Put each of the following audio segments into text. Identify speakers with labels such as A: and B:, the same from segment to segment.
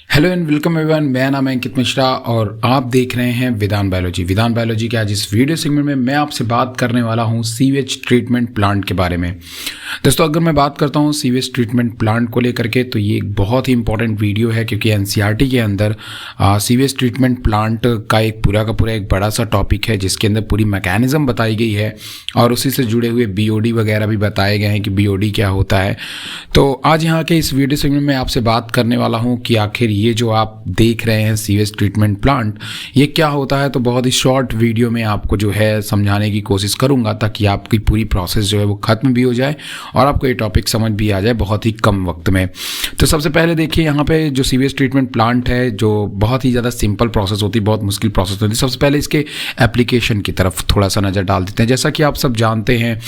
A: Hello and welcome everyone. मेरा नाम है अंकित मिश्रा और आप देख रहे हैं विधान बायोलॉजी के आज इस वीडियो सेगमेंट में मैं आपसे बात करने वाला हूं सीवेज ट्रीटमेंट प्लांट के बारे में। दोस्तों, अगर मैं बात करता हूं सीवेज ट्रीटमेंट प्लांट को लेकर के तो ये एक बहुत ही इंपॉर्टेंट वीडियो है, क्योंकि एनसीईआरटी के अंदर सीवेज ट्रीटमेंट प्लांट का पूरा एक बड़ा सा टॉपिक है, जिसके अंदर पूरी मैकेनिज्म बताई गई है और उसी से जुड़े हुए बीओडी वगैरह भी बताए गए हैं कि बीओडी क्या होता है। तो आज यहाँ के इस वीडियो सेगमेंट में आपसे बात करने वाला हूँ कि आखिर ये जो आप देख रहे हैं सीवेज ट्रीटमेंट प्लांट ये क्या होता है। तो बहुत ही शॉर्ट वीडियो में आपको जो है समझाने की कोशिश करूंगा, ताकि आपकी पूरी प्रोसेस जो है वो खत्म भी हो जाए और आपको ये टॉपिक समझ भी आ जाए बहुत ही कम वक्त में। तो सबसे पहले देखिए, यहाँ पे जो सीवेज ट्रीटमेंट प्लांट है जो बहुत ही ज़्यादा सिंपल प्रोसेस होती है, बहुत मुश्किल प्रोसेस होती है। सबसे पहले इसके एप्लीकेशन की तरफ थोड़ा सा नज़र डाल देते हैं। जैसा कि आप सब जानते हैं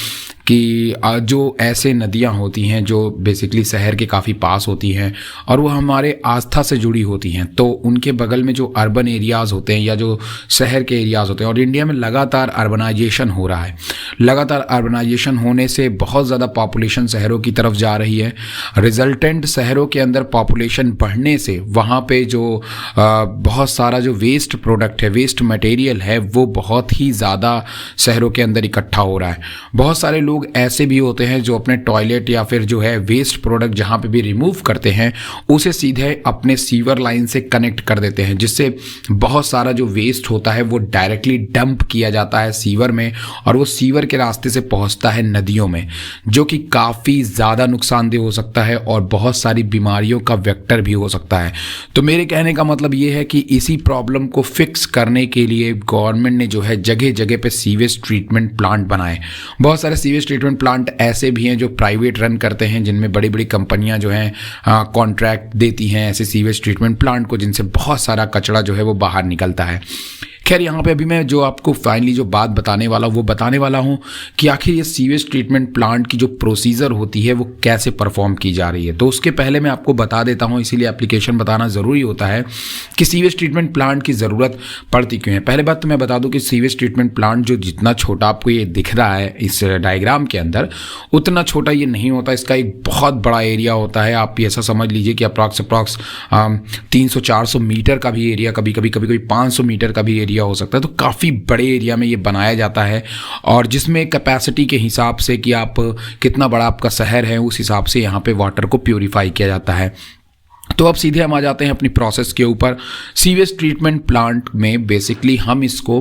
A: कि जो ऐसे नदियाँ होती हैं जो बेसिकली शहर के काफ़ी पास होती हैं और वो हमारे आस्था से जुड़ी होती हैं, तो उनके बगल में जो अर्बन एरियाज़ होते हैं या जो शहर के एरियाज़ होते हैं, और इंडिया में लगातार अर्बनाइजेशन हो रहा है। लगातार अर्बनाइजेशन होने से बहुत ज़्यादा पॉपुलेशन शहरों की तरफ जा रही है। रिजल्टेंट शहरों के अंदर पॉपुलेशन बढ़ने से वहाँ पे जो बहुत सारा जो वेस्ट प्रोडक्ट है, वेस्ट मटेरियल है, वो बहुत ही ज़्यादा शहरों के अंदर इकट्ठा हो रहा है। बहुत सारे लोग ऐसे भी होते हैं जो अपने टॉयलेट या फिर जो है वेस्ट प्रोडक्ट जहाँ पे भी रिमूव करते हैं उसे सीधे अपने सीवर लाइन से कनेक्ट कर देते हैं, जिससे बहुत सारा जो वेस्ट होता है वो डायरेक्टली डंप किया जाता है सीवर में और वो सीवर के रास्ते से पहुंचता है नदियों में, जो कि काफ़ी ज़्यादा नुकसानदेह हो सकता है और बहुत सारी बीमारियों का वेक्टर भी हो सकता है। तो मेरे कहने का मतलब ये है कि इसी प्रॉब्लम को फिक्स करने के लिए गवर्नमेंट ने जो है जगह जगह पे सीवेज ट्रीटमेंट प्लांट बनाए। बहुत सारे सीवेज ट्रीटमेंट प्लांट ऐसे भी हैं जो प्राइवेट रन करते हैं, जिनमें बड़ी बड़ी कंपनियां जो हैं कॉन्ट्रैक्ट देती हैं ऐसे सीवेज ट्रीटमेंट प्लांट को, जिनसे बहुत सारा कचरा जो है वो बाहर निकलता है। खैर, यहाँ पे अभी मैं जो आपको फाइनली जो बात बताने वाला हूँ कि आखिर ये सीवेज ट्रीटमेंट प्लांट की जो प्रोसीजर होती है वो कैसे परफॉर्म की जा रही है। तो उसके पहले मैं आपको बता देता हूँ, इसीलिए एप्लीकेशन बताना ज़रूरी होता है कि सीवेज ट्रीटमेंट प्लांट की ज़रूरत पड़ती क्यों है। पहले बात तो मैं बता दूँ कि सीवेज ट्रीटमेंट प्लांट जो जितना छोटा आपको ये दिख रहा है इस डायग्राम के अंदर, उतना छोटा ये नहीं होता। इसका एक बहुत बड़ा एरिया होता है। आप ऐसा समझ लीजिए कि अप्रॉक्स 300-400 मीटर का भी एरिया, कभी कभी 500 मीटर का भी एरिया हो सकता है। तो काफ़ी बड़े एरिया में ये बनाया जाता है और जिसमें कैपेसिटी के हिसाब से कि आप कितना बड़ा आपका शहर है उस हिसाब से यहाँ पे वाटर को प्यूरिफाई किया जाता है। तो अब सीधे हम आ जाते हैं अपनी प्रोसेस के ऊपर। सीवेज ट्रीटमेंट प्लांट में बेसिकली हम इसको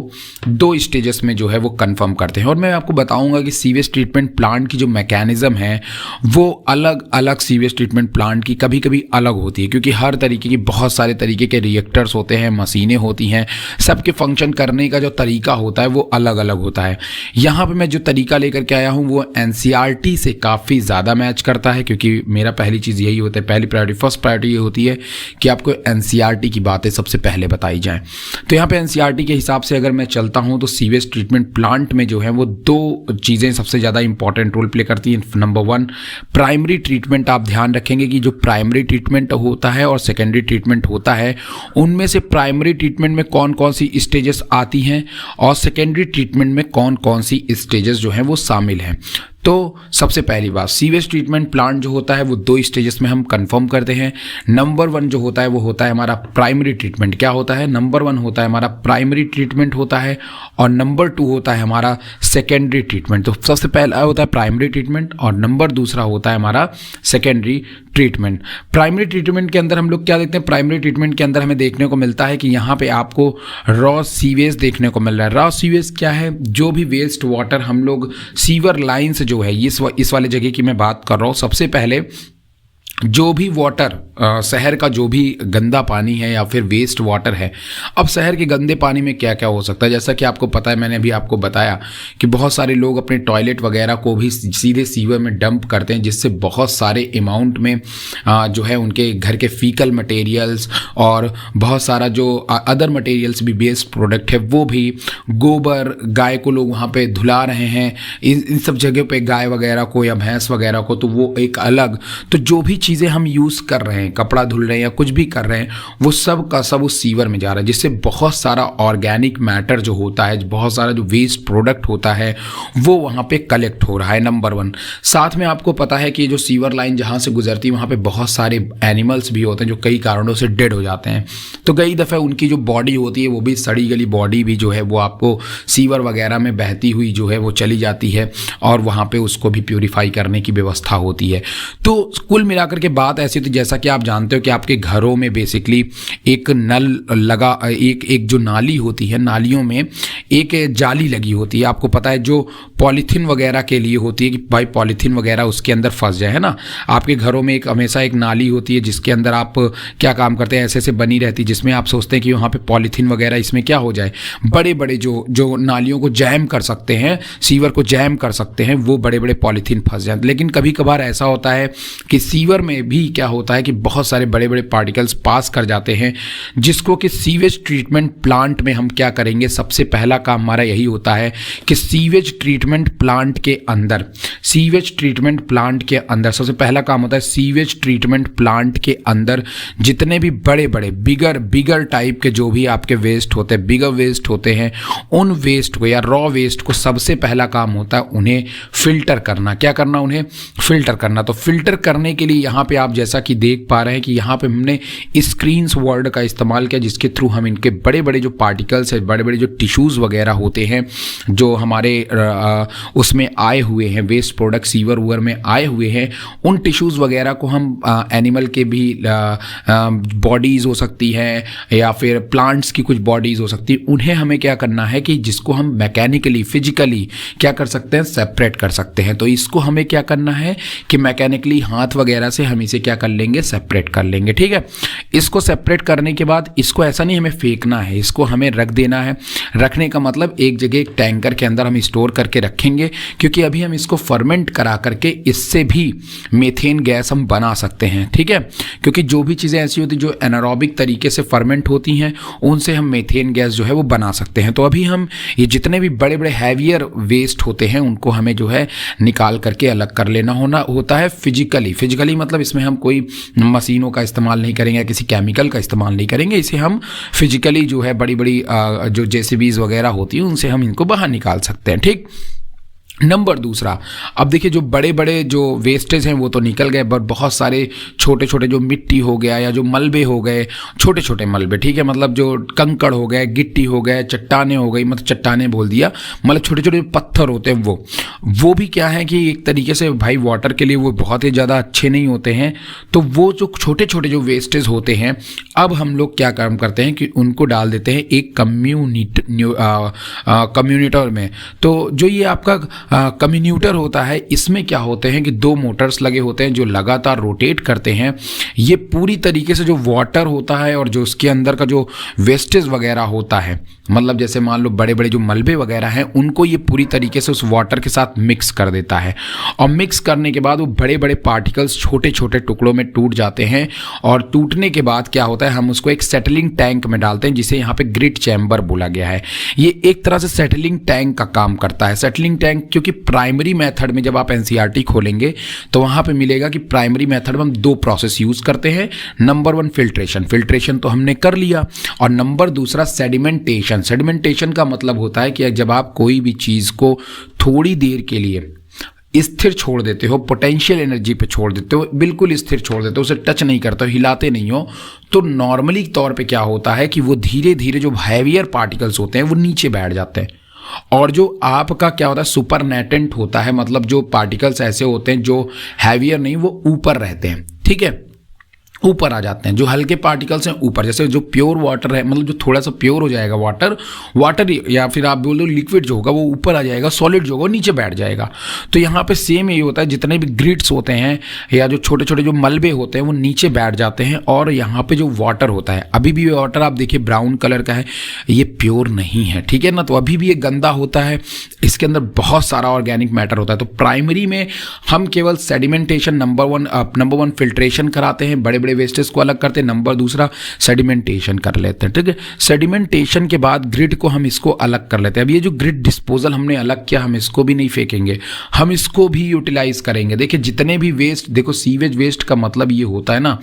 A: 2 स्टेजेस में जो है वो कंफर्म करते हैं, और मैं आपको बताऊंगा कि सीवेज ट्रीटमेंट प्लांट की जो मैकेनिज्म है वो अलग अलग सीवेज ट्रीटमेंट प्लांट की कभी कभी अलग होती है, क्योंकि हर तरीके की बहुत सारे तरीके के रिएक्टर्स होते हैं, मशीनें होती हैं, सबके फंक्शन करने का जो तरीका होता है वो अलग अलग होता है। यहाँ पर मैं जो तरीका लेकर के आया हूँ वो एनसीईआरटी से काफ़ी ज़्यादा मैच करता है, क्योंकि मेरा पहली चीज़ यही होता है, पहली प्रायोरिटी, फर्स्ट प्रायोरिटी होती है कि आपको एनसीईआरटी की बातें सबसे पहले बताई जाएं। तो यहाँ पे एनसीईआरटी के हिसाब से अगर मैं चलता हूँ तो सीवेज ट्रीटमेंट प्लांट में जो है वो 2 चीज़ें सबसे ज़्यादा इंपॉर्टेंट रोल प्ले करती हैं। Number 1, primary treatment. आप ध्यान रखेंगे कि जो प्राइमरी ट्रीटमेंट होता है और सेकेंडरी ट्रीटमेंट होता है, उनमें से प्राइमरी ट्रीटमेंट में कौन कौन सी स्टेजेस आती हैं और सेकेंडरी ट्रीटमेंट में कौन कौन सी स्टेजेस जो हैं वो शामिल हैं। तो सबसे पहली बात, सीवेज ट्रीटमेंट प्लांट जो होता है वो 2 स्टेजेस में हम कंफर्म करते हैं। नंबर 1 जो होता है वो होता है हमारा प्राइमरी ट्रीटमेंट। क्या होता है? नंबर 1 होता है हमारा प्राइमरी ट्रीटमेंट होता है और नंबर 2 होता है हमारा सेकेंडरी ट्रीटमेंट। तो सबसे पहला होता है प्राइमरी ट्रीटमेंट और नंबर दूसरा होता है हमारा सेकेंडरी ट्रीटमेंट। प्राइमरी ट्रीटमेंट के अंदर हम लोग क्या देखते हैं? प्राइमरी ट्रीटमेंट के अंदर हमें देखने को मिलता है कि यहाँ पे आपको रॉ सीवेज देखने को मिल रहा है। रॉ सीवेज क्या है? जो भी वेस्ट वाटर हम लोग सीवर लाइन से जो है, इस वाले जगह की मैं बात कर रहा हूँ। सबसे पहले जो भी वाटर शहर का जो भी गंदा पानी है या फिर वेस्ट वाटर है, अब शहर के गंदे पानी में क्या क्या हो सकता है, जैसा कि आपको पता है, मैंने अभी आपको बताया कि बहुत सारे लोग अपने टॉयलेट वगैरह को भी सीधे सीवर में डंप करते हैं, जिससे बहुत सारे अमाउंट में जो है उनके घर के फीकल मटेरियल्स और बहुत सारा जो अदर मटेरियल्स भी वेस्ट प्रोडक्ट है वो भी, गोबर, गाय को लोग वहाँ पे धुला रहे हैं इन सब जगह पे गाय वगैरह को या भैंस वगैरह को, तो वो एक अलग। तो जो भी चीज़ें हम यूज़ कर रहे हैं, कपड़ा धुल रहे हैं या कुछ भी कर रहे हैं, वो सब का सब उस सीवर में जा रहा है, जिससे बहुत सारा ऑर्गेनिक मैटर जो होता है, बहुत सारा जो वेस्ट प्रोडक्ट होता है वो वहाँ पे कलेक्ट हो रहा है, नंबर 1। साथ में आपको पता है कि जो सीवर लाइन जहाँ से गुजरती है वहाँ पे बहुत सारे एनिमल्स भी होते हैं जो कई कारणों से डेड हो जाते हैं। तो कई दफ़े उनकी जो बॉडी होती है वो भी सड़ी गली बॉडी भी जो है वो आपको सीवर वगैरह में बहती हुई जो है वो चली जाती है और वहाँ पे उसको भी प्यूरिफाई करने की व्यवस्था होती है। तो कुल मिलाकर के बात ऐसी होती है, जैसा कि आप जानते हो कि आपके घरों में बेसिकली एक नल लगा, एक जो नाली होती है, नालियों में एक जाली लगी होती है, आपको पता है, जो पॉलीथीन वगैरह के लिए होती है कि भाई पॉलीथीन वगैरह उसके अंदर फंस जाए, है ना। आपके घरों में एक हमेशा एक नाली होती है जिसके अंदर आप क्या काम करते हैं, ऐसे ऐसे बनी रहती है जिसमें आप सोचते हैं कि वहाँ पे पॉलीथीन वगैरह इसमें क्या हो जाए, बड़े बड़े जो नालियों को जैम कर सकते हैं, सीवर को जैम कर सकते हैं, वो बड़े बड़े पॉलीथीन फंस जाते हैं। लेकिन कभी कभार ऐसा होता है कि सीवर में भी क्या होता है कि बहुत सारे बड़े बड़े पार्टिकल्स पास कर जाते हैं, जिसको कि सीवेज ट्रीटमेंट प्लांट में हम क्या करेंगे, सबसे पहला काम हमारा यही होता है कि सीवेज ट्रीटमेंट प्लांट के अंदर, सीवेज ट्रीटमेंट प्लांट के अंदर सबसे पहला काम होता है सीवेज ट्रीटमेंट प्लांट के अंदर जितने भी बड़े बड़े बिगर टाइप के जो भी आपके वेस्ट होते हैं, बिगर वेस्ट होते हैं, उन वेस्ट को या रॉ वेस्ट को सबसे पहला काम होता है उन्हें फिल्टर करना। क्या करना? उन्हें फिल्टर करना। तो फिल्टर करने के लिए यहाँ पे आप जैसा कि देख पा रहे हैं कि यहाँ पे हमने स्क्रीन्स वर्ड का इस्तेमाल किया, जिसके थ्रू हम इनके बड़े बड़े जो पार्टिकल्स है, बड़े बड़े जो टिश्यूज़ वगैरह होते हैं जो हमारे उसमें आए हुए हैं, वेस्ट प्रोडक्ट सीवर वूवर में आए हुए हैं, उन टिश्यूज़ वगैरह को हम एनिमल के भी बॉडीज़ हो सकती हैं या फिर प्लांट्स की कुछ बॉडीज़ हो सकती है, उन्हें हमें क्या करना है कि जिसको हम मैकेनिकली फिजिकली क्या कर सकते हैं, सेपरेट कर सकते हैं। तो इसको हमें क्या करना है कि मैकेनिकली हाथ वगैरह से हम इसे क्या कर लेंगे, सेपरेट कर लेंगे। ठीक है, इसको सेपरेट करने के बाद इसको ऐसा नहीं हमें फेंकना है, इसको हमें रख देना है। रखने का मतलब एक जगह एक टैंकर के अंदर हम स्टोर करके रखेंगे, क्योंकि अभी हम इसको फर्मेंट करा करके इससे भी मीथेन गैस हम बना सकते हैं। ठीक है, क्योंकि जो भी चीज़ें ऐसी होती जो एनारोबिक तरीके से फर्मेंट होती हैं उनसे हम मीथेन गैस जो है वो बना सकते हैं। तो अभी हम ये जितने भी बड़े बड़े हैवियर वेस्ट होते हैं उनको हमें जो है निकाल करके अलग कर लेना होता है फिजिकली मतलब इसमें हम कोई मशीनों का इस्तेमाल नहीं करेंगे, किसी केमिकल का इस्तेमाल नहीं करेंगे, इसे हम फिजिकली जो है बड़ी बड़ी जो जेसीबीज वगैरह होती हैं उनसे हम इनको बाहर निकाल सकते हैं। ठीक, नंबर दूसरा, अब देखिए जो बड़े बड़े जो वेस्टेज हैं वो तो निकल गए, पर बहुत सारे छोटे छोटे जो मिट्टी हो गया या जो मलबे हो गए, छोटे छोटे मलबे, ठीक है, मतलब जो कंकड़ हो गए, गिट्टी हो गए, चट्टाने हो गई, मतलब चट्टाने बोल दिया, मतलब छोटे छोटे पत्थर होते हैं, वो भी क्या है कि एक तरीके से भाई वाटर के लिए वो बहुत ही ज़्यादा अच्छे नहीं होते हैं। तो वो जो छोटे छोटे जो वेस्टेज होते हैं, अब हम लोग क्या काम करते हैं कि उनको डाल देते हैं एक कम्यूनिटर में। तो जो ये आपका कम्यूनिटर होता है, इसमें क्या होते हैं कि दो मोटर्स लगे होते हैं जो लगातार रोटेट करते हैं। ये पूरी तरीके से जो वाटर होता है और जो उसके अंदर का जो वेस्टेज वगैरह होता है, मतलब जैसे मान लो बड़े बड़े जो मलबे वगैरह हैं, उनको ये पूरी तरीके से उस वाटर के साथ मिक्स कर देता है। और मिक्स करने के बाद वो बड़े बड़े पार्टिकल्स छोटे छोटे टुकड़ों में टूट जाते हैं, और टूटने के बाद क्या होता है, हम उसको एक सेटलिंग टैंक में डालते हैं, जिसे यहाँ पे ग्रिट चैम्बर बोला गया है। ये एक तरह से सेटलिंग टैंक का काम करता है। सेटलिंग टैंक, क्योंकि प्राइमरी मेथड में जब आप एनसीईआरटी खोलेंगे तो वहाँ पे मिलेगा कि प्राइमरी मेथड में हम दो प्रोसेस यूज़ करते हैं। नंबर 1 फिल्ट्रेशन तो हमने कर लिया, और नंबर दूसरा सेडिमेंटेशन। सेडिमेंटेशन का मतलब होता है कि जब आप कोई भी चीज़ को थोड़ी देर के लिए स्थिर छोड़ देते हो, पोटेंशियल एनर्जी पे छोड़ देते हो, बिल्कुल स्थिर छोड़ देते हो, उसे टच नहीं करते हो, हिलाते नहीं हो, तो नॉर्मली तौर पे क्या होता है कि वो धीरे धीरे जो हैवियर पार्टिकल्स होते हैं वो नीचे बैठ जाते हैं, और जो आपका क्या होता है सुपरनेटेंट होता है, मतलब जो पार्टिकल्स ऐसे होते हैं जो हैवियर नहीं, वो ऊपर रहते हैं। ठीक है, ऊपर आ जाते हैं। जो हल्के पार्टिकल्स हैं ऊपर, जैसे जो प्योर वाटर है, मतलब जो थोड़ा सा प्योर हो जाएगा वाटर या फिर आप बोल दो लिक्विड जो होगा वो ऊपर आ जाएगा, सॉलिड जो होगा नीचे बैठ जाएगा। तो यहाँ पे सेम यही होता है, जितने भी ग्रिड्स होते हैं या जो छोटे छोटे जो मलबे होते हैं वो नीचे बैठ जाते हैं, और यहाँ पे जो वाटर होता है, अभी भी वाटर आप देखिए ब्राउन कलर का है, ये प्योर नहीं है। ठीक है ना, तो अभी भी ये गंदा होता है, इसके अंदर बहुत सारा ऑर्गेनिक मैटर होता है। तो प्राइमरी में हम केवल सेडिमेंटेशन नंबर वन फिल्ट्रेशन कराते हैं, बड़े बड़े वेस्टेज को अलग करते हैं, नंबर दूसरा सेडिमेंटेशन कर लेते हैं। ठीक है, सेडिमेंटेशन के बाद ग्रिड को हम इसको अलग कर लेते हैं। अब ये जो ग्रिड डिस्पोजल हमने अलग किया, हम इसको भी नहीं फेंकेंगे, हम इसको भी यूटिलाइज करेंगे। देखिए जितने भी वेस्ट, देखो सीवेज वेस्ट का मतलब ये होता है ना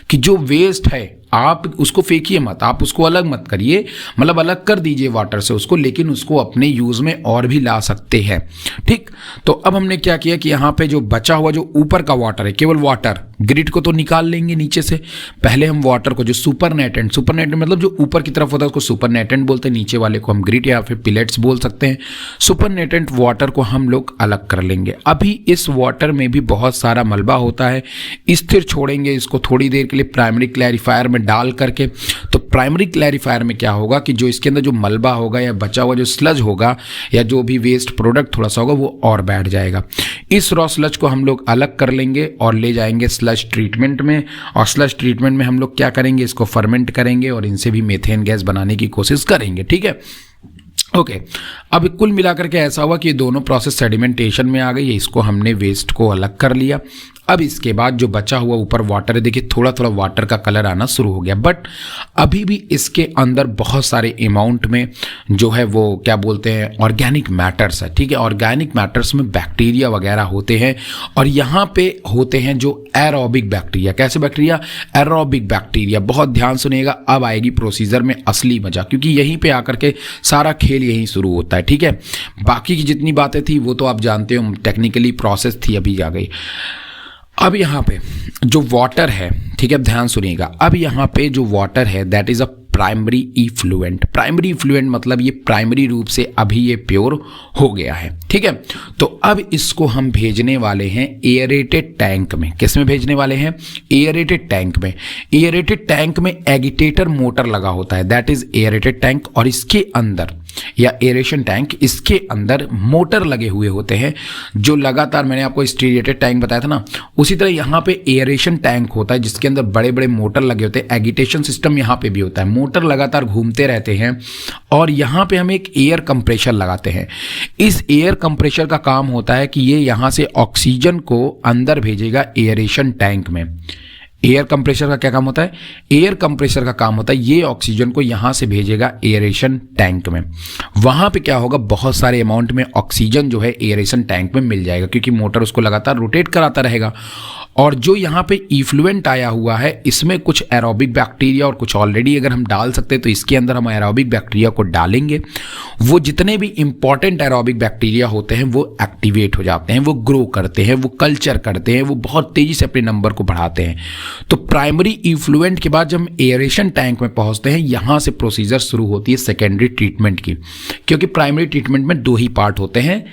A: कि जो वेस्ट है आप उसको फेंकिए मत, आप उसको अलग मत करिए, मतलब अलग कर दीजिए वाटर से उसको, लेकिन उसको अपने यूज़ में और भी ला सकते हैं। ठीक, तो अब हमने क्या किया कि यहाँ पे जो बचा हुआ जो ऊपर का वाटर है, केवल वाटर, ग्रिड को तो निकाल लेंगे नीचे से, पहले हम वाटर को जो सुपरनेटेंट मतलब जो ऊपर की तरफ होता है उसको सुपरनेटेंट बोलते हैं, नीचे वाले को हम ग्रिड या फिर पिलेट्स बोल सकते हैं। सुपरनेटेंट वाटर को हम लोग अलग कर लेंगे। अभी इस वाटर में भी बहुत सारा मलबा होता है, स्थिर छोड़ेंगे इसको थोड़ी देर के लिए प्राइमरी क्लैरिफायर में डाल करके। तो प्राइमरी क्लैरिफायर में क्या होगा कि जो इसके अंदर जो मलबा होगा या बचा हुआ जो स्लज होगा या जो भी वेस्ट प्रोडक्ट थोड़ा सा होगा वो और बैठ जाएगा। इस रॉ स्लज को हम लोग अलग कर लेंगे और ले जाएंगे स्लज ट्रीटमेंट में, और स्लज ट्रीटमेंट में हम लोग क्या करेंगे, इसको फर्मेंट करेंगे और इनसे भी मीथेन गैस बनाने की कोशिश करेंगे। ठीक है, ओके। अब कुल मिलाकर के ऐसा हुआ कि ये दोनों प्रोसेस सेडिमेंटेशन में आ गई है, इसको हमने वेस्ट को अलग कर लिया। अब इसके बाद जो बचा हुआ ऊपर वाटर है, देखिए थोड़ा थोड़ा वाटर का कलर आना शुरू हो गया, बट अभी भी इसके अंदर बहुत सारे अमाउंट में जो है वो क्या बोलते हैं ऑर्गेनिक मैटर्स है। ठीक है, ऑर्गेनिक मैटर्स में बैक्टीरिया वगैरह होते हैं, और यहाँ पे होते हैं जो एरोबिक बैक्टीरिया। कैसे बैक्टीरिया? Aerobic bacteria. बहुत ध्यान सुनिएगा, अब आएगी प्रोसीजर में असली मजा, क्योंकि यहीं पे आकर के सारा खेल यहीं शुरू होता है। ठीक है, बाकी की जितनी बातें थी वो तो आप जानते हो, टेक्निकली प्रोसेस थी, अभी आ गई। अब यहाँ पे जो वाटर है, ठीक है, ध्यान सुनिएगा, अब यहाँ पे जो वाटर है that is a primary effluent. Primary effluent मतलब ये प्राइमरी रूप से अभी ये प्योर हो गया है। ठीक है, तो अब इसको हम भेजने वाले हैं एयरेटेड टैंक में। किस में भेजने वाले हैं? एयरेटेड टैंक में। एयरेटेड टैंक में एगिटेटर मोटर लगा होता है, दैट इज एयरेटेड टैंक, और इसके अंदर या एरेशन टैंक, इसके अंदर मोटर लगे हुए होते हैं जो लगातार, मैंने आपको स्टीरिएटेड टैंक बताया था ना, उसी तरह यहाँ पे एयरेशन टैंक होता है जिसके अंदर बड़े बड़े मोटर लगे होते हैं। एगिटेशन सिस्टम यहाँ पे भी होता है, मोटर लगातार घूमते रहते हैं, और यहाँ पे हम एक एयर कंप्रेशर लगाते हैं। इस एयर कंप्रेशर का काम होता है कि ये यहाँ से ऑक्सीजन को अंदर भेजेगा एयरेशन टैंक में। एयर कंप्रेशर का क्या काम होता है? एयर कंप्रेशर का काम होता है ये ऑक्सीजन को यहां से भेजेगा एयरेशन टैंक में। वहां पे क्या होगा, बहुत सारे अमाउंट में ऑक्सीजन जो है एयरेशन टैंक में मिल जाएगा, क्योंकि मोटर उसको लगातार रोटेट कराता रहेगा। और जो यहाँ पे इफ्लुएंट आया हुआ है इसमें कुछ एरोबिक बैक्टीरिया और कुछ ऑलरेडी अगर हम डाल सकते हैं तो इसके अंदर हम एरोबिक बैक्टीरिया को डालेंगे। वो जितने भी इंपॉर्टेंट एरोबिक बैक्टीरिया होते हैं वो एक्टिवेट हो जाते हैं, वो ग्रो करते हैं, वो कल्चर करते हैं, वो बहुत तेजी से अपने नंबर को बढ़ाते हैं। तो प्राइमरी इफ्लुएंट के बाद जब हम एयरेशन टैंक में पहुंचते हैं, यहां से प्रोसीजर शुरू होती है सेकेंडरी ट्रीटमेंट की, क्योंकि प्राइमरी ट्रीटमेंट में दो ही पार्ट होते हैं,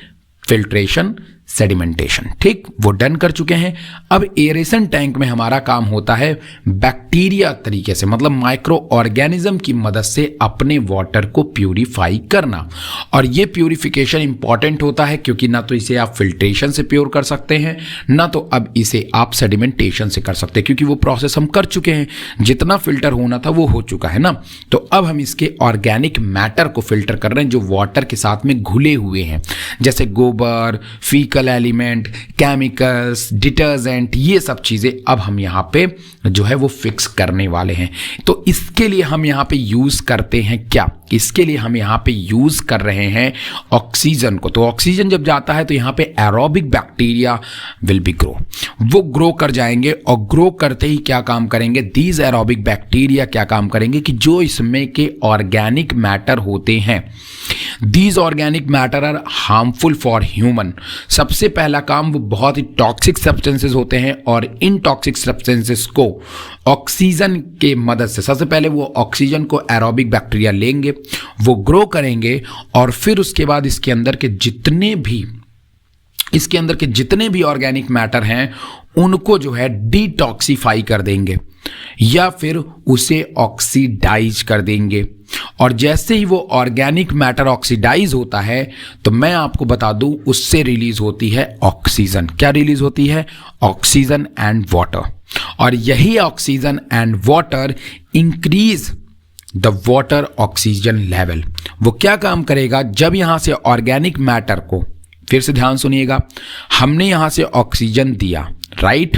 A: फिल्ट्रेशन, सेडिमेंटेशन। ठीक, वो डन कर चुके हैं। अब एरेशन टैंक में हमारा काम होता है बैक्टीरिया तरीके से, मतलब माइक्रो ऑर्गेनिज्म की मदद से अपने वाटर को प्यूरिफाई करना। और ये प्यूरिफिकेशन इंपॉर्टेंट होता है क्योंकि ना तो इसे आप फिल्ट्रेशन से प्योर कर सकते हैं, ना तो अब इसे आप सेडिमेंटेशन से कर सकते हैं, क्योंकि वो प्रोसेस हम कर चुके हैं, जितना फिल्टर होना था वो हो चुका है ना। तो अब हम इसके ऑर्गेनिक मैटर को फिल्टर कर रहे हैं जो वाटर के साथ में घुले हुए हैं, जैसे गोबर, फीकल एलिमेंट, केमिकल्स, डिटर्जेंट, ये सब चीजें अब हम यहां पे जो है वो फिक्स करने वाले हैं। तो इसके लिए हम यहां पे यूज करते हैं क्या? इसके लिए हम यहां पे यूज कर रहे हैं ऑक्सीजन को। तो ऑक्सीजन जब जाता है तो यहां पे aerobic bacteria will be grow, वो ग्रो कर जाएंगे, और ग्रो करते ही क्या काम करेंगे, दीज एरोबिक बैक्टीरिया क्या काम करेंगे कि जो इसमें के ऑर्गेनिक मैटर होते हैं, these organic matter are harmful for human. सबसे पहला काम, वो बहुत ही टॉक्सिक सब्सटेंसेस होते हैं, और इन टॉक्सिक सब्सटेंसेस को ऑक्सीजन के मदद से, सबसे पहले वो ऑक्सीजन को एरोबिक बैक्टीरिया लेंगे, वो ग्रो करेंगे, और फिर उसके बाद इसके अंदर के जितने भी ऑर्गेनिक मैटर हैं उनको जो है डिटॉक्सिफाई कर देंगे या फिर उसे ऑक्सीडाइज कर देंगे। और जैसे ही वो ऑर्गेनिक मैटर ऑक्सीडाइज होता है तो मैं आपको बता दूं उससे रिलीज होती है ऑक्सीजन। क्या रिलीज होती है? Oxygen and water. और यही oxygen and water increase the water oxygen level. वो क्या काम करेगा, जब यहां से ऑर्गेनिक मैटर को, फिर से ध्यान सुनिएगा, हमने यहां से ऑक्सीजन दिया, राइट।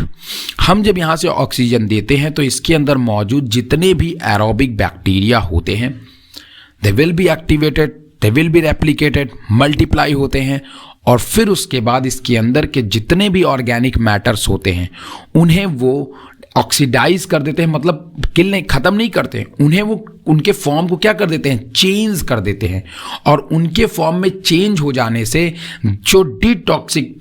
A: हम जब यहाँ से ऑक्सीजन देते हैं तो इसके अंदर मौजूद जितने भी एरोबिक बैक्टीरिया होते हैं they will be activated, they will be replicated, multiply होते हैं, और फिर उसके बाद इसके अंदर के जितने भी ऑर्गेनिक मैटर्स होते हैं उन्हें वो ऑक्सीडाइज कर देते हैं, मतलब किल नहीं, खत्म नहीं करते, उन्हें वो उनके फॉर्म को क्या कर देते हैं, चेंज कर देते हैं। और उनके फॉर्म में चेंज हो जाने से जो डिटॉक्सिक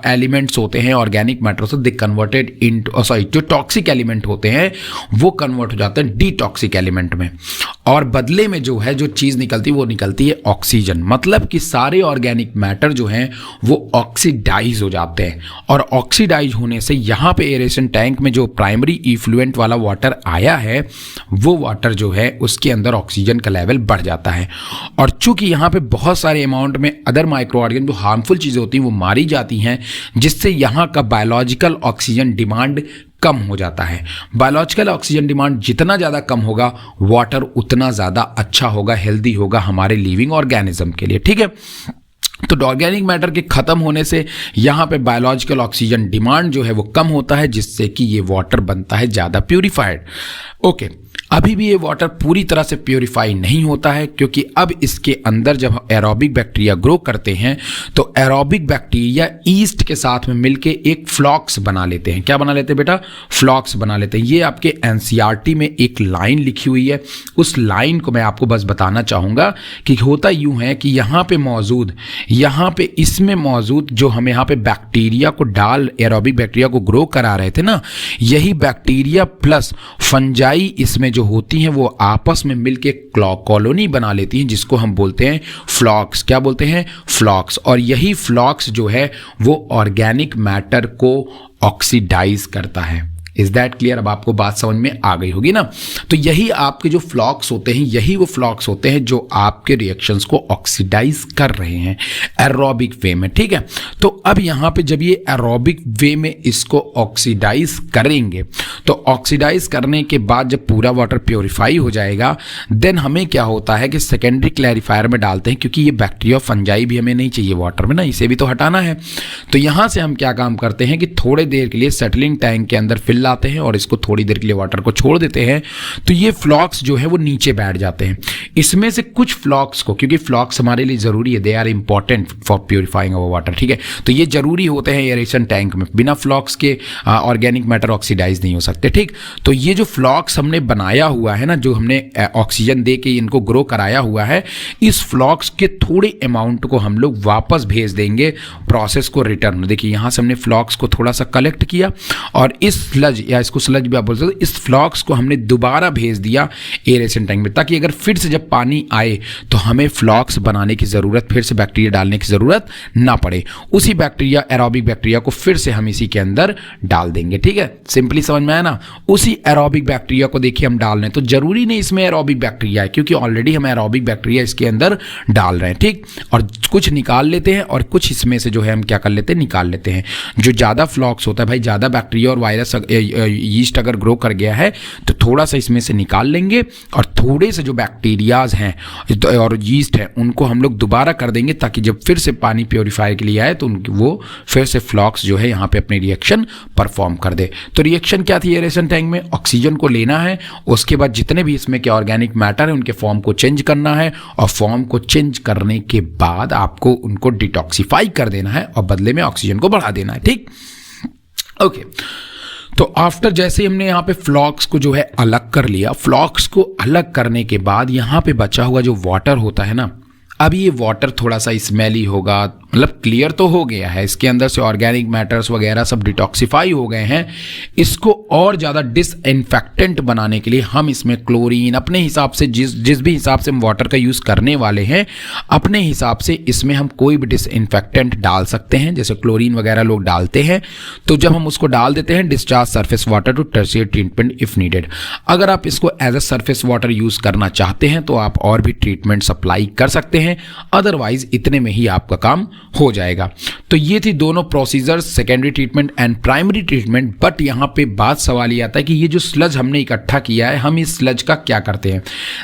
A: एलिमेंट्स होते हैं ऑर्गेनिक मैटर से दे कन्वर्टेड इनटू जो टॉक्सिक एलिमेंट होते हैं वो कन्वर्ट हो जाते हैं डिटॉक्सिक एलिमेंट में, और बदले में जो है जो चीज़ निकलती है वो निकलती है ऑक्सीजन। मतलब कि सारे ऑर्गेनिक मैटर जो हैं वो ऑक्सीडाइज हो जाते हैं, और ऑक्सीडाइज होने से यहाँ पे एरेशन टैंक में जो प्राइमरी इफ्लुएंट वाला वाटर आया है वो वाटर जो है उसके अंदर ऑक्सीजन का लेवल बढ़ जाता है। और चूंकि यहाँ पे बहुत सारे अमाउंट में अदर माइक्रो ऑर्गेनिज्म जो हार्मफुल चीज़ें होती हैं वो मारी जाती हैं, जिससे यहाँ का बायोलॉजिकल ऑक्सीजन डिमांड कम हो जाता है। बायोलॉजिकल ऑक्सीजन डिमांड जितना ज़्यादा कम होगा वाटर उतना ज़्यादा अच्छा होगा, हेल्दी होगा हमारे लिविंग ऑर्गेनिज्म के लिए, ठीक है। तो ऑर्गेनिक मैटर के खत्म होने से यहाँ पे बायोलॉजिकल ऑक्सीजन डिमांड जो है वो कम होता है, जिससे कि ये वाटर बनता है ज़्यादा प्यूरिफाइड। ओके, अभी भी ये वाटर पूरी तरह से प्योरीफाई नहीं होता है, क्योंकि अब इसके अंदर जब एरोबिक बैक्टीरिया ग्रो करते हैं तो एरोबिक बैक्टीरिया ईस्ट के साथ में मिलके एक फ्लॉक्स बना लेते हैं। क्या बना लेते हैं बेटा? फ्लॉक्स बना लेते हैं। ये आपके एनसीईआरटी में एक लाइन लिखी हुई है, उस लाइन को मैं आपको बस बताना चाहूँगा कि होता यूँ है कि यहाँ पे इसमें मौजूद जो हम यहाँ पे बैक्टीरिया को एरोबिक बैक्टीरिया को ग्रो करा रहे थे ना, यही बैक्टीरिया प्लस फंजाई इसमें जो होती हैं वो आपस में मिलके कॉलोनी बना लेती हैं, जिसको हम बोलते हैं फ्लॉक्स। क्या बोलते हैं? फ्लॉक्स। और यही फ्लॉक्स जो है वो ऑर्गेनिक मैटर को ऑक्सीडाइज करता है। Is that clear? अब आपको बात समझ में आ गई होगी ना। तो यही आपके जो फ्लॉक्स होते हैं, यही वो फ्लॉक्स होते हैं जो आपके रिएक्शंस को ऑक्सीडाइज कर रहे हैं एरोबिक वे में, ठीक है। तो अब यहाँ पे जब ये एरोबिक वे में इसको ऑक्सीडाइज करेंगे तो ऑक्सीडाइज करने के बाद जब पूरा वाटर प्योरीफाई हो जाएगा देन हमें क्या होता है कि सेकेंडरी क्लैरिफायर में डालते हैं, क्योंकि ये बैक्टीरिया फंजाई भी हमें नहीं चाहिए वाटर में ना, इसे भी तो हटाना है। तो यहाँ से हम क्या काम करते हैं कि थोड़े देर के लिए सेटलिंग टैंक के अंदर फिल आते हैं और इसको थोड़ी देर के लिए वाटर को छोड़ देते हैं, तो ये फ्लॉक्स जो है वो नीचे बैठ जाते हैं। इसमें से कुछ फ्लॉक्स को, क्योंकि फ्लॉक्स हमारे लिए जरूरी है, they are important for purifying our water, ठीक है। तो ये जरूरी होते हैं एरेशन टैंक में, बिना फ्लॉक्स के ऑर्गेनिक मैटर ऑक्सीडाइज नहीं हो सकते, ठीक। तो ये जो फ्लॉक्स हमने बनाया हुआ है ना, जो हमने ऑक्सीजन दे के इनको ग्रो कराया हुआ है, इस फ्लॉक्स के थोड़े अमाउंट को हम लोग वापस भेज देंगे प्रोसेस को रिटर्न। देखिए यहाँ से हमने फ्लॉक्स को थोड़ा सा कलेक्ट किया और इस स्लज या इसको स्लज भी आप बोल सकते हो, इस फ्लॉक्स को हमने दोबारा भेज दिया एरेशन टैंक में, ताकि अगर फिर से जब पानी आए तो हमें फ्लॉक्स बनाने की ज़रूरत, फिर से बैक्टीरिया डालने की ज़रूरत ना पड़े। उसी बैक्टीरिया एरोबिक बैक्टीरिया को फिर से हम इसी के अंदर डाल देंगे, ठीक है। सिंपली समझ में आया ना। उसी एरोबिक बैक्टीरिया को देखिए हम डाल रहे हैं, तो जरूरी नहीं इसमें एरोबिक बैक्टीरिया है, क्योंकि ऑलरेडी हम एरोबिक बैक्टीरिया इसके अंदर डाल रहे हैं, ठीक। और कुछ निकाल लेते हैं और कुछ इसमें से जो है हम क्या कर लेते हैं, निकाल लेते हैं। जो ज़्यादा फ्लॉक्स होता है भाई, ज़्यादा बैक्टीरिया और वायरस यीस्ट अगर ग्रो कर गया है तो थोड़ा सा इसमें से निकाल लेंगे और थोड़े से जो बैक्टीरियाज हैं और यीस्ट है उनको हम लोग दोबारा कर देंगे, ताकि जब फिर से पानी प्योरीफायर के लिए आए तो वो फिर से फ्लॉक्स जो है यहाँ पे अपनी रिएक्शन परफॉर्म कर दे। तो रिएक्शन क्या थी एरेशन टैंक में? ऑक्सीजन को लेना है, उसके बाद जितने भी इसमें के ऑर्गेनिक मैटर है उनके फॉर्म को चेंज करना है, और फॉर्म को चेंज करने के बाद आपको उनको डिटॉक्सिफाई कर देना है और बदले में ऑक्सीजन को बढ़ा देना है, ठीक। ओके, तो आफ्टर जैसे हमने यहाँ पे फ्लॉक्स को जो है अलग कर लिया, फ्लॉक्स को अलग करने के बाद यहाँ पे बचा हुआ जो वाटर होता है ना, अब ये वाटर थोड़ा सा स्मेली होगा, मतलब क्लियर तो हो गया है, इसके अंदर से ऑर्गेनिक मैटर्स वगैरह सब डिटॉक्सिफाई हो गए हैं। इसको और ज़्यादा डिसइंफेक्टेंट बनाने के लिए हम इसमें क्लोरीन अपने हिसाब से, जिस भी हिसाब से हम वाटर का यूज़ करने वाले हैं, अपने हिसाब से इसमें हम कोई भी डिसइंफेक्टेंट डाल सकते हैं। जैसे क्लोरीन वगैरह लोग डालते हैं, तो जब हम उसको डाल देते हैं, discharge surface water to tertiary treatment if needed. अगर आप इसको as a surface water use करना चाहते हैं तो आप और भी ट्रीटमेंट सप्लाई कर सकते हैं, अदरवाइज इतने में ही आपका काम हो जाएगा। तो ये थी दोनों procedure, secondary treatment and primary treatment. But यहाँ पे बात सवाल ये आता है कि ये जो स्लज हमने इकट्ठा किया है, हम इस स्लज का क्या करते हैं।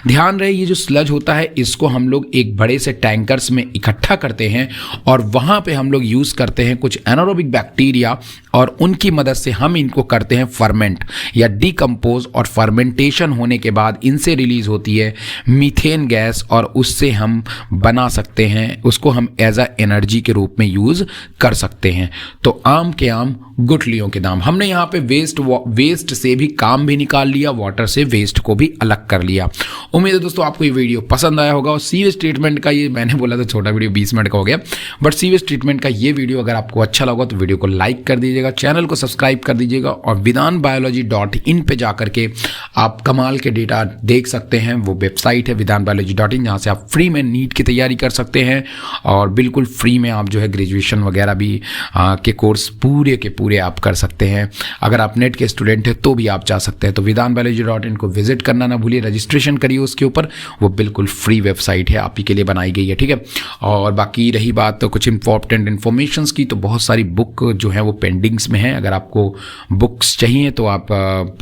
A: ध्यान रहे, ये जो स्लज होता है इसको हम लोग एक बड़े से टैंकर्स में इकट्ठा करते हैं और वहाँ पे हम लोग यूज़ करते हैं कुछ एनारोबिक बैक्टीरिया और उनकी मदद से हम इनको करते हैं फर्मेंट या डिकम्पोज। और फर्मेंटेशन होने के बाद इनसे रिलीज होती है मीथेन गैस और उससे हम बना सकते हैं, उसको हम एज अ एनर्जी के रूप में यूज़ कर सकते हैं। तो आम के आम गुठलियों के दाम। हमने यहाँ पे वेस्ट से भी काम भी निकाल लिया, वाटर से वेस्ट को भी अलग कर लिया। उम्मीद है दोस्तों आपको ये वीडियो पसंद आया होगा। और सीवेज ट्रीटमेंट का ये मैंने बोला था छोटा वीडियो 20 मिनट का हो गया, बट सीवेज ट्रीटमेंट का ये वीडियो अगर आपको अच्छा लगा तो वीडियो को लाइक कर दीजिएगा, चैनल को सब्सक्राइब कर दीजिएगा और vidanbiology.in पे जा करके आप कमाल के डेटा देख सकते हैं। वो वेबसाइट है vidanbiology.in, जहाँ से आप फ्री में नीट की तैयारी कर सकते हैं और बिल्कुल फ्री में आप जो है ग्रेजुएशन वगैरह भी के कोर्स पूरे के पूरे आप कर सकते हैं। अगर आप नेट के स्टूडेंट हैं तो भी आप जा सकते हैं। तो vidanbiology.in को विजिट करना ना भूलिए, रजिस्ट्रेशन करिए उसके ऊपर, वो बिल्कुल फ्री वेबसाइट है, आप ही के लिए बनाई गई है, ठीक है। और बाकी रही बात तो कुछ इंपॉर्टेंट इन्फॉर्मेशन्स की, तो बहुत सारी बुक जो है वो पेंडिंग्स में है। अगर आपको बुक्स चाहिए तो आप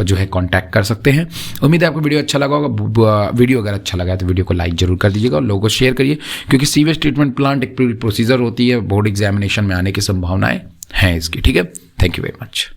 A: जो है कांटेक्ट कर सकते हैं। उम्मीद है आपको वीडियो अच्छा लगा होगा। वीडियो अगर अच्छा लगा है तो वीडियो को लाइक जरूर कर दीजिएगा और लोगों को शेयर करिए, क्योंकि सीवेज ट्रीटमेंट प्लांट एक पूरी प्रोसीजर होती है, बोर्ड एग्जामिनेशन में आने की संभावनाएं हैं इसकी, ठीक है। Thank you very much.